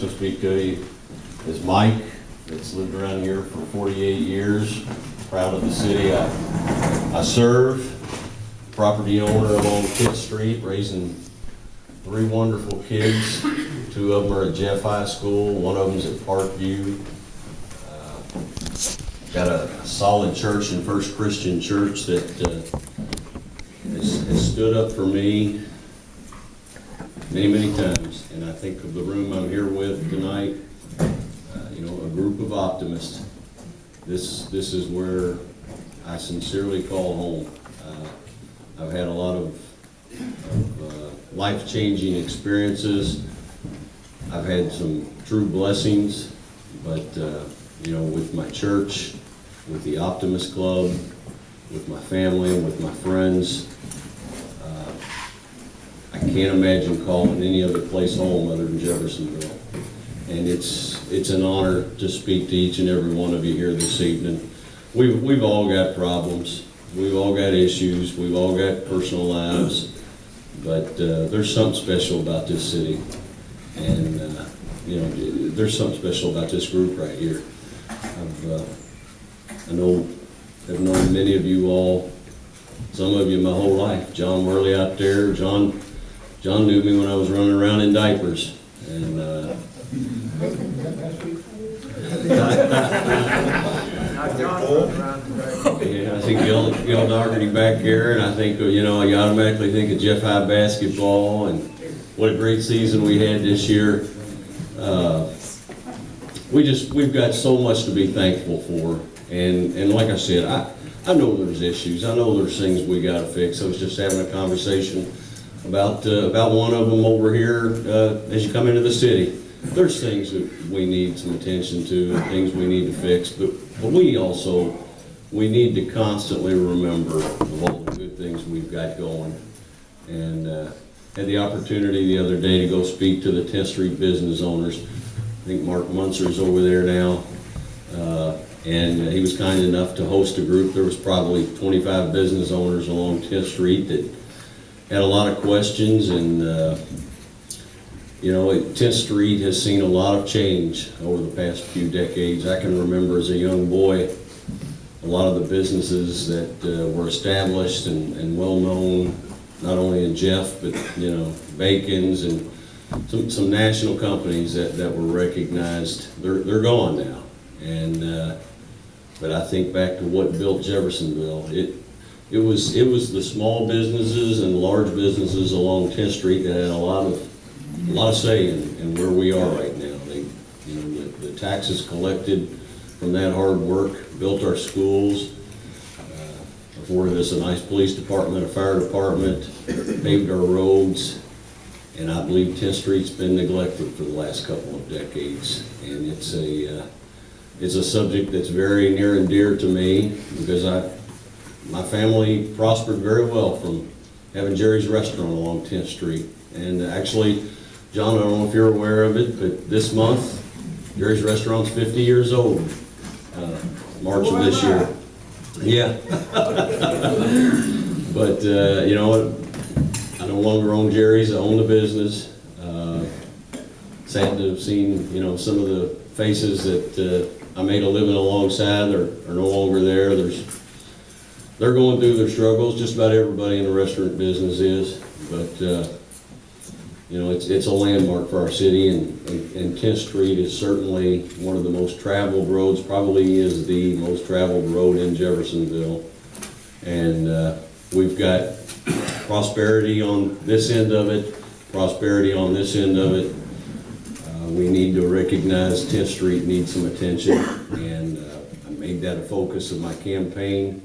To speak to you is Mike, that's lived around here for 48 years. Proud of the city I serve. Property owner along 5th Street, raising 3 wonderful kids. 2 of them are at Jeff High School, 1 of them's at Parkview. Got a solid church in First Christian Church that has stood up for me many times, and I think of the room I'm here with tonight, a group of optimists. This is where I sincerely call home. I've had a lot of life-changing experiences. I've had some true blessings, but with my church, with the Optimist Club, with my family, with my friends, I can't imagine calling any other place home other than Jeffersonville. And it's an honor to speak to each and every one of you here this evening. We've all got problems. We've all got issues. We've all got personal lives. But there's something special about this city. And, there's something special about this group right here. I've known many of you all, some of you my whole life. John Worley out there. John knew me when I was running around in diapers. And I think Gil Dougherty back here, and I think, you automatically think of Jeff High basketball, and what a great season we had this year. We've got so much to be thankful for, and like I said, I know there's issues. I know there's things we got to fix. I was just having a conversation about one of them over here as you come into the city. There's things that we need some attention to, and things we need to fix, but we need to constantly remember of all the good things we've got going. And had the opportunity the other day to go speak to the 10th Street business owners. I think Mark Munster's over there now, and he was kind enough to host a group. There was probably 25 business owners along 10th Street that had a lot of questions, and 10th Street has seen a lot of change over the past few decades. I can remember as a young boy, a lot of the businesses that were established and well known, not only in Jeff, but Bacon's and some national companies that were recognized. They're gone now, and but I think back to what built Jeffersonville. It was the small businesses and large businesses along 10th Street that had a lot of say in where we are right now. The taxes collected from that hard work built our schools, afforded us a nice police department, a fire department, paved our roads, and I believe 10th Street's been neglected for the last couple of decades. And it's a subject that's very near and dear to me because my family prospered very well from having Jerry's Restaurant along 10th Street. And actually, John, I don't know if you're aware of it, but this month, Jerry's Restaurant's 50 years old, March of this year. Yeah. But, I no longer own Jerry's, I own the business. Sad to have seen, some of the faces that I made a living alongside are no longer there. They're going through their struggles, just about everybody in the restaurant business is, but it's a landmark for our city, and 10th Street is certainly one of the most traveled roads, probably is the most traveled road in Jeffersonville. And we've got prosperity on this end of it, prosperity on this end of it. We need to recognize 10th Street needs some attention, and I made that a focus of my campaign,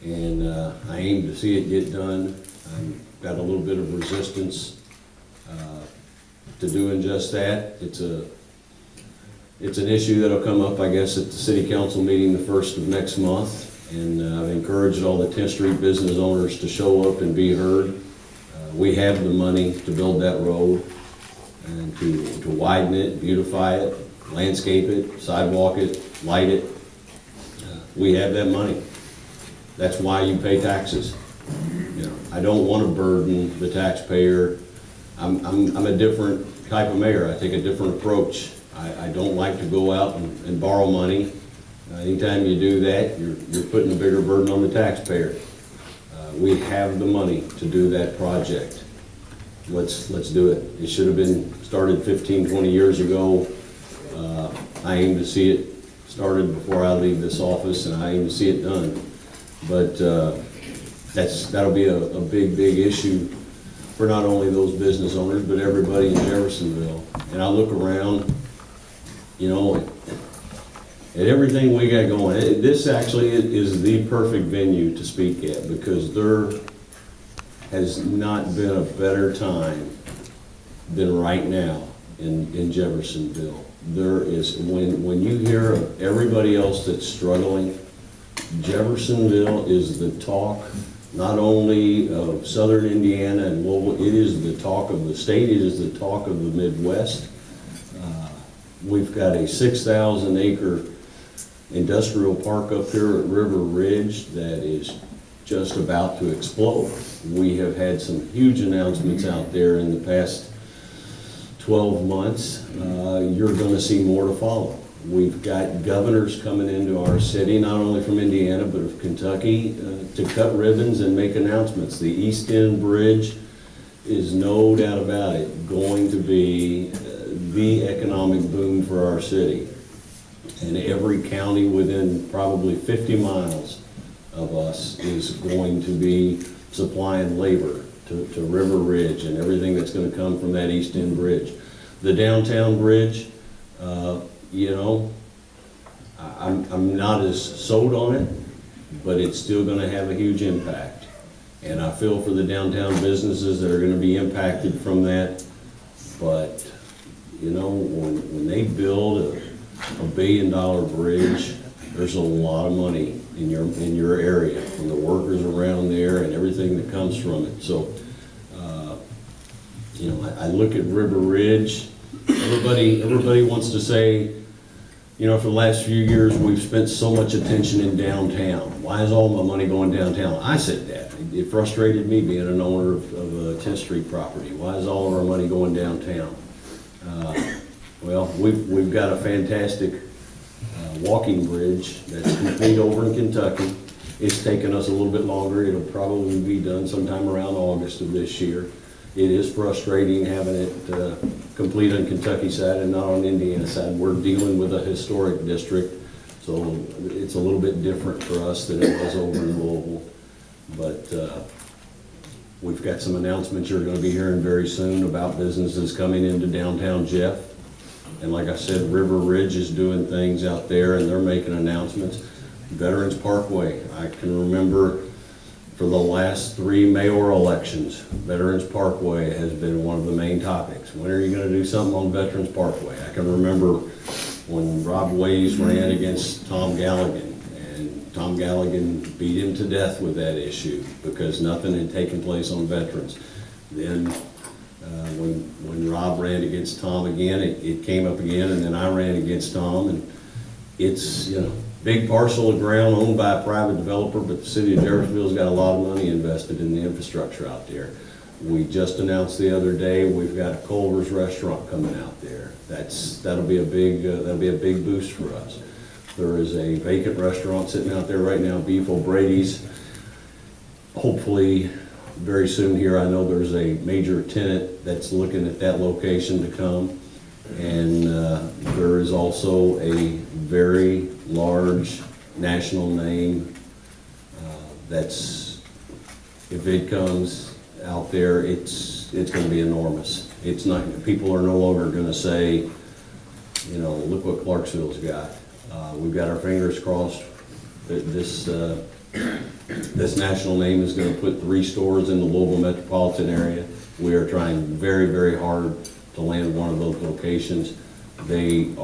and I aim to see it get done. I've got a little bit of resistance to doing just that. It's an issue that'll come up, I guess, at the city council meeting the 1st of next month, and I've encouraged all the 10th Street business owners to show up and be heard. We have the money to build that road and to widen it, beautify it, landscape it, sidewalk it, light it. We have that money. That's why you pay taxes. I don't want to burden the taxpayer. I'm a different type of mayor. I take a different approach. I don't like to go out and borrow money. Anytime you do that, you're putting a bigger burden on the taxpayer. We have the money to do that project. Let's do it. It should have been started 15, 20 years ago. I aim to see it started before I leave this office, and I aim to see it done. But that'll be a big issue for not only those business owners, but everybody in Jeffersonville. And I look around, you know, at everything we got going. This actually is the perfect venue to speak at, because there has not been a better time than right now in Jeffersonville. There is, when you hear of everybody else that's struggling, Jeffersonville is the talk, not only of southern Indiana and Louisville, it is the talk of the state, it is the talk of the Midwest. We've got a 6,000 acre industrial park up here at River Ridge that is just about to explode. We have had some huge announcements out there in the past 12 months. You're going to see more to follow. We've got governors coming into our city, not only from Indiana, but of Kentucky, to cut ribbons and make announcements. The East End Bridge is, no doubt about it, going to be the economic boom for our city. And every county within probably 50 miles of us is going to be supplying labor to River Ridge and everything that's going to come from that East End Bridge. The downtown bridge, you know, I'm not as sold on it, but it's still going to have a huge impact. And I feel for the downtown businesses that are going to be impacted from that. But, you know, when they build a $1 billion bridge, there's a lot of money in your area from the workers around there and everything that comes from it. So, you know, I look at River Ridge. Everybody wants to say, you know, for the last few years we've spent so much attention in downtown. Why is all my money going downtown? I said that. It frustrated me being an owner of a 10th Street property. Why is all of our money going downtown? Well, we've got a fantastic walking bridge that's complete over in Kentucky. It's taken us a little bit longer. It'll probably be done sometime around August of this year. It is frustrating having it complete on Kentucky side and not on Indiana side. We're dealing with a historic district, so it's a little bit different for us than it was over in Louisville. But we've got some announcements you're going to be hearing very soon about businesses coming into downtown Jeff. And like I said, River Ridge is doing things out there and they're making announcements. Veterans Parkway, I can remember for the last 3 mayoral elections, Veterans Parkway has been one of the main topics. When are you going to do something on Veterans Parkway? I can remember when Rob Ways ran against Tom Galligan, and Tom Galligan beat him to death with that issue because nothing had taken place on veterans. Then when Rob ran against Tom again, it came up again, and then I ran against Tom, and it's, you know, big parcel of ground owned by a private developer, but the city of Jeffersonville's got a lot of money invested in the infrastructure out there. We just announced the other day we've got a Culver's restaurant coming out there. That'll be a big boost for us. There is a vacant restaurant sitting out there right now, Beef O'Brady's. Hopefully very soon here, I know there's a major tenant that's looking at that location to come. And there is also a very large national name that's, if it comes out there, it's going to be enormous. It's not, people are no longer going to say, you know, look what Clarksville's got. We've got our fingers crossed that this national name is going to put 3 stores in the Louisville metropolitan area. We are trying very hard to land one of those locations. They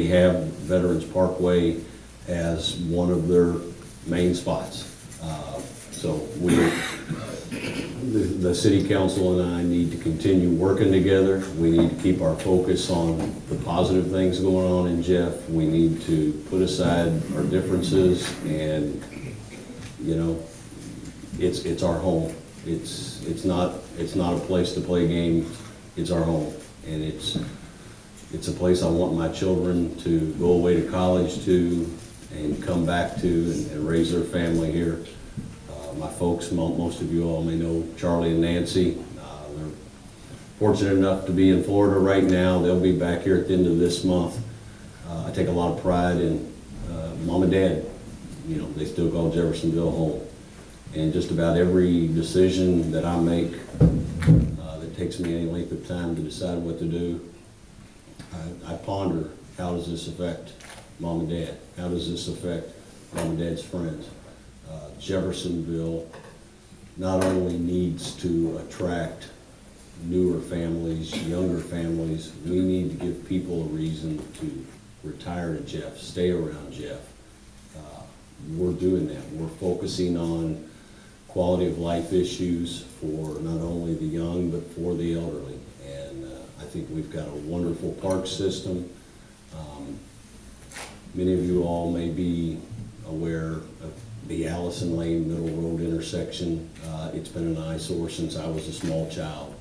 have Veterans Parkway as one of their main spots. So the city council and I need to continue working together. We need to keep our focus on the positive things going on in Jeff. We need to put aside our differences, and you know, it's our home. It's not a place to play games. It's our home. and it's a place I want my children to go away to college to and come back to and raise their family here. My folks, most of you all may know Charlie and Nancy. They're fortunate enough to be in Florida right now. They'll be back here at the end of this month. I take a lot of pride in Mom and Dad. You know, they still call Jeffersonville home. And just about every decision that I make that takes me any length of time to decide what to do, I ponder, how does this affect Mom and Dad? How does this affect Mom and Dad's friends? Jeffersonville not only needs to attract newer families, younger families, we need to give people a reason to retire to Jeff, stay around Jeff. We're doing that. We're focusing on quality of life issues for not only the young, but for the elderly. And I think we've got a wonderful park system. Many of you all may be aware of the Allison Lane Middle Road intersection. It's been an eyesore since I was a small child.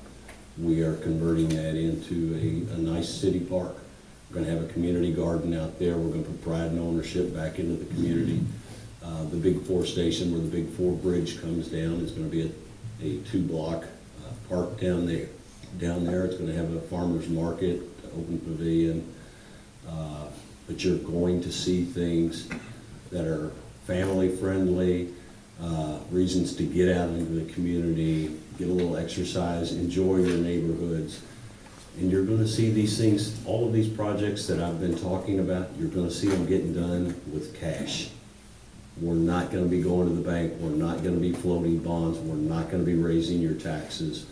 We are converting that into a nice city park. We're going to have a community garden out there. We're going to put pride and ownership back into the community. The Big 4 station where the Big 4 bridge comes down is going to be a 2-block park down there. It's going to have a farmer's market, open pavilion, but you're going to see things that are family friendly, reasons to get out into the community, get a little exercise, enjoy your neighborhoods. And you're going to see these things, all of these projects that I've been talking about, you're going to see them getting done with cash. We're not going to be going to the bank. We're not going to be floating bonds. We're not going to be raising your taxes.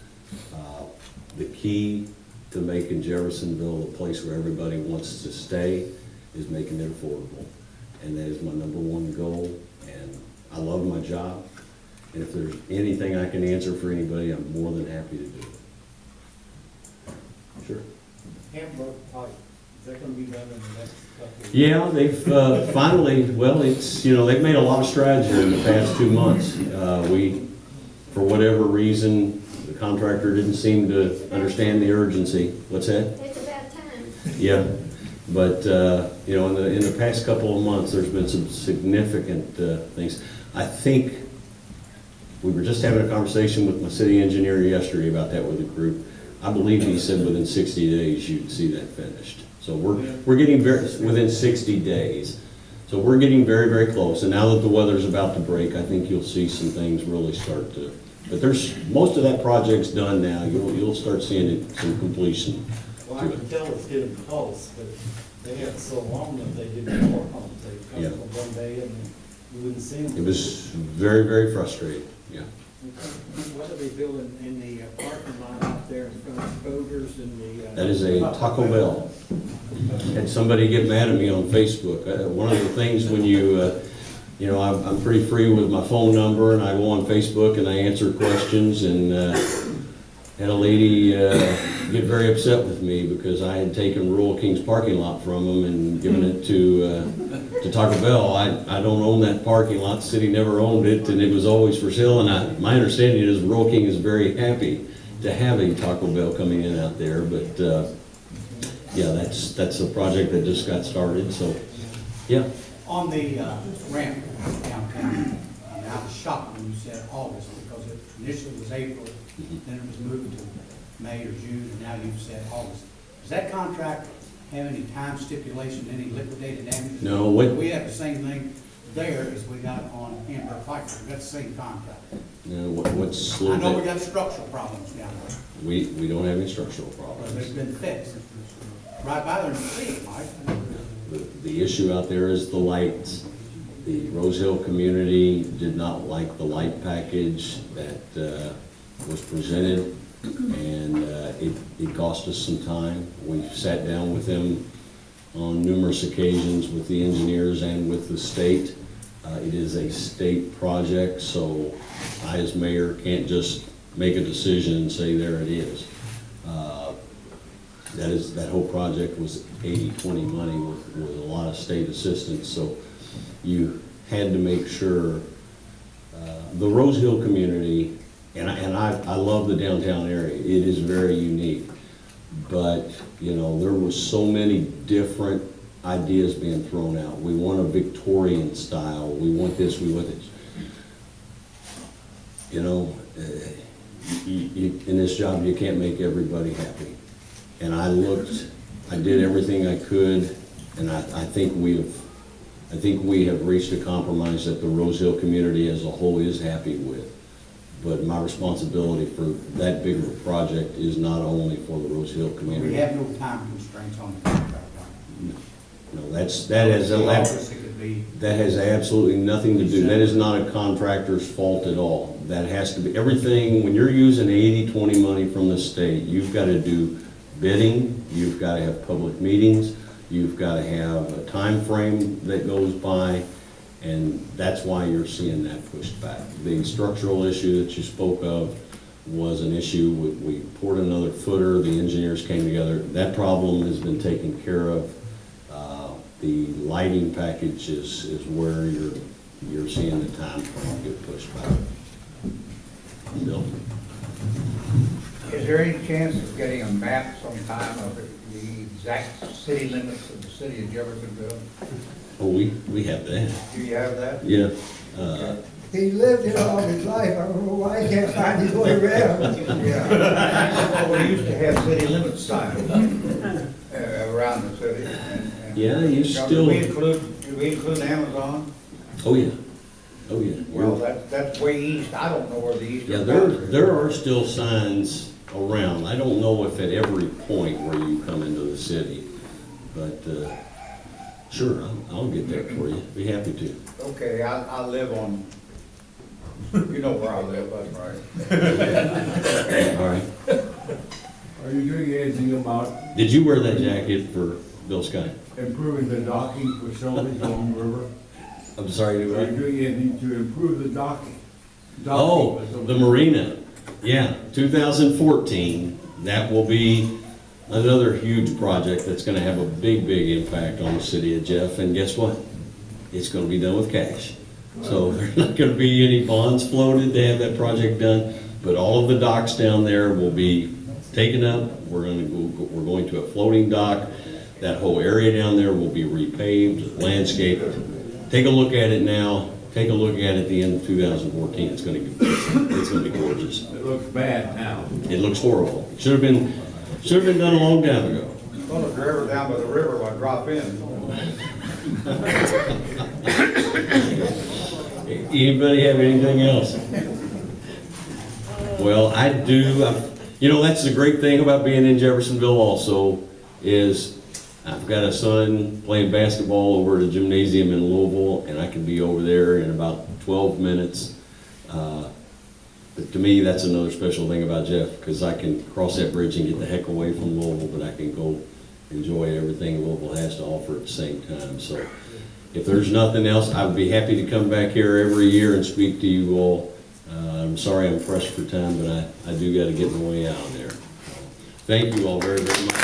The key to making Jeffersonville a place where everybody wants to stay is making it affordable. And that is my #1 goal. And I love my job. And if there's anything I can answer for anybody, I'm more than happy to do it. Sure. Hamburg pipe, is that going to be done in the next couple of years? Yeah, they've finally, well, it's, you know, they've made a lot of strides here in the past 2 months. We, for whatever reason, the contractor didn't seem to understand the urgency. What's that? It's about time. Yeah, but, you know, in the past couple of months, there's been some significant things. I think we were just having a conversation with my city engineer yesterday about that with the group. I believe he said within 60 days you'd see that finished. So we're getting within 60 days. So we're getting very, very close. And now that the weather's about to break, I think you'll see some things really start to. But there's most of that project's done now. You'll start seeing some completion. Well, I can tell it's getting close, but they had so long that they didn't work on it. They come one day and you wouldn't see them. It was very, very frustrating. Yeah. What are they building in the parking lot out there in front of Bogers and the? That is a Taco Bell. Had somebody get mad at me on Facebook. One of the things when you know, I'm pretty free with my phone number, and I go on Facebook and I answer questions, and had a lady get very upset with me because I had taken Rural King's parking lot from them and given it to Taco Bell. I don't own that parking lot. The city never owned it, and it was always for sale. And my understanding is Rural King is very happy to have a Taco Bell coming in out there. But yeah, that's a project that just got started. So yeah. On the ramp downtown, I was shocked when you said August, because it initially was April, then it was moved to May or June, and now you've said August. Does that contract have any time stipulation, any liquidated damages? No. We have the same thing there as we got on Hamburg Pipe. We got the same contract. No, what's I know we got structural problems down there, we don't have any structural but problems. they've been fixed. Right by there and see it, Mike. The issue out there is the lights. The Rose Hill community did not like the light package that was presented, and it cost us some time. We sat down with them on numerous occasions with the engineers and with the state. It is a state project, so I as mayor can't just make a decision and say there it is. That whole project was 80-20 money with a lot of state assistance, so you had to make sure the Rose Hill community, and I love the downtown area, it is very unique, But, you know, there were so many different ideas being thrown out. We want a Victorian style, we want this, we want this. You know, in this job, you can't make everybody happy. And I did everything I could, and I think we have reached a compromise that the Rose Hill community as a whole is happy with. But my responsibility for that big of a project is not only for the Rose Hill community. We have no time constraints on the contract. No, that has absolutely nothing to do. That is not a contractor's fault at all. That has to be, everything, when you're using 80-20 money from the state, you've got to do bidding, you've got to have public meetings, you've got to have a time frame that goes by, and that's why you're seeing that pushed back. The structural issue that you spoke of was an issue. We poured another footer, the engineers came together. That problem has been taken care of. The lighting package is where you're seeing the time frame get pushed back. Bill? Is there any chance of getting a map sometime of the exact city limits of the city of Jeffersonville? Oh, we have that. Do you have that? Yeah. He lived it all his life, I don't know why he can't find his way around. Yeah. Well, we used to have city limit signs around the city. Yeah, you still. Do we include Amazon? Oh, yeah. Oh, yeah. Well, that's way east. I don't know where the eastern. Yeah, there are still signs around. I don't know if at every point where you come into the city, but sure, I'll get that for you. Be happy to. Okay, I live on, you know where I live, that's right. All right. Are you doing anything about Did you wear that jacket for Bill Sky? improving the docking facilities along the river? I'm sorry, Are you doing anything to improve the docking? Oh, facilities? the marina. Yeah, 2014. That will be another huge project that's going to have a big, big impact on the city of Jeff. And guess what? It's going to be done with cash. So there's not going to be any bonds floated to have that project done. But all of the docks down there will be taken up. We're going to a floating dock. That whole area down there will be repaved, landscaped. Take a look at it now. Take a look at it at the end of 2014. It's going to be gorgeous. It looks bad now. It looks horrible. It should have been done a long time ago. Well, if you're ever down by the river, I'll drop in. Anybody have anything else? Well, I do. You know, that's the great thing about being in Jeffersonville also is I've got a son playing basketball over at a gymnasium in Louisville, and I can be over there in about 12 minutes. But to me, that's another special thing about Jeff, because I can cross that bridge and get the heck away from Louisville, but I can go enjoy everything Louisville has to offer at the same time. So if there's nothing else, I would be happy to come back here every year and speak to you all. I'm sorry I'm pressed for time, but I do got to get my way out of there. Thank you all very, very much.